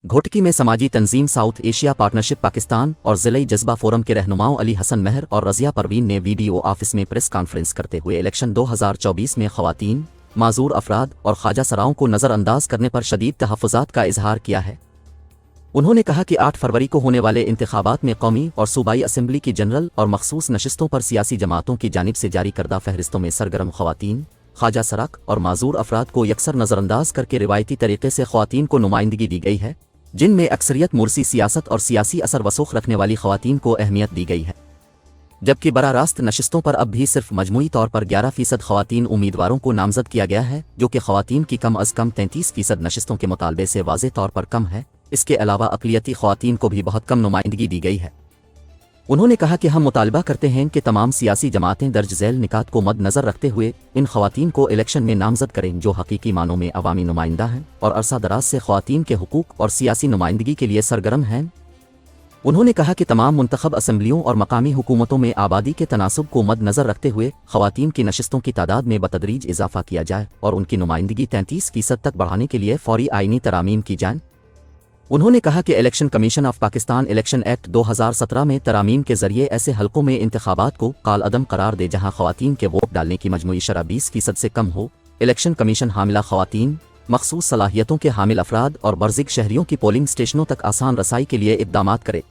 घोटकी में समाजी तंजीम south Asia partnership Pakistan और ज़िले जज्बा फोरम के रहनुमाओं अली हसन महर और रज़िया परवीन ने वीडियो ऑफिस में प्रेस कॉन्फ्रेंस करते हुए इलेक्शन 2024 में ख़वातीन, माजूर अफराद और ख्वाजा सराओं को नज़रअंदाज करने पर शदीद तहफ़्फ़ुज़ात का इजहार किया है। उन्होंने कहा कि 8 फरवरी को होने वाले इंतखाबात में कौमी और सूबाई असम्बली की जनरल और मखसूस नशिस्तों पर सियासी जमातों की जानिब से जारी करदा फहरिस्तों में सरगर्म ख़वातीन, ख्वाजा सराक और माजूर अफराद को यकसर नज़रअंदाज करके रिवायती तरीके से ख़वातीन को नुमाइंदगी दी गई है, जिनमें अक्सरियत मुर्सी सियासत और सियासी असर वसूख रखने वाली ख़वातीन को अहमियत दी गई है, जबकि बराह रास्त नशिस्तों पर अब भी सिर्फ मजमूई तौर पर 11% ख़वातीन उम्मीदवारों को नामज़द किया गया है, जो कि ख़वातीन की कम अज़ कम 33% नशिस्तों के मुतालबे से वाज़े तौर पर कम है। इसके अलावा अक़लियती ख़वातीन को भी बहुत कम नुमाइंदगी दी गई है। उन्होंने कहा कि हम मुतालबा करते हैं कि तमाम सियासी जमातें दर्ज झैल निकात को मद्दनज़र रखते हुए इन ख़वातीन को इलेक्शन में नामज़द करें जो हकीकी मानों में अवामी नुमाइंदा हैं और अरसा दराज से ख़वातीन के हुकूक़ और सियासी नुमाइंदगी के लिए सरगर्म हैं। उन्होंने कहा कि तमाम मुंतखब असम्बलियों और मकामी हुकूमतों में आबादी के तनासुब को मद्दनज़र रखते हुए ख़वातीन की नशिस्तों की तादाद में बतदरीज इजाफ़ा किया जाए और उनकी नुमाइंदगी 33% तक बढ़ाने के लिए फ़ौरी आइनी तरामीम की जाएँ। उन्होंने कहा कि election commission of Pakistan election act 2017 में तरामीम के जरिए ऐसे हलकों में इंतखाबात को कालअदम करार दे जहां ख़वातीन के वोट डालने की मजमूई शरह 20% से कम हो। इलेक्शन कमीशन हामिला ख़वातीन, मखसूस सलाहियतों के हामिल अफराद और बर्ज़िग शहरियों की पोलिंग स्टेशनों तक आसान रसाई के लिए इक़दामात करे।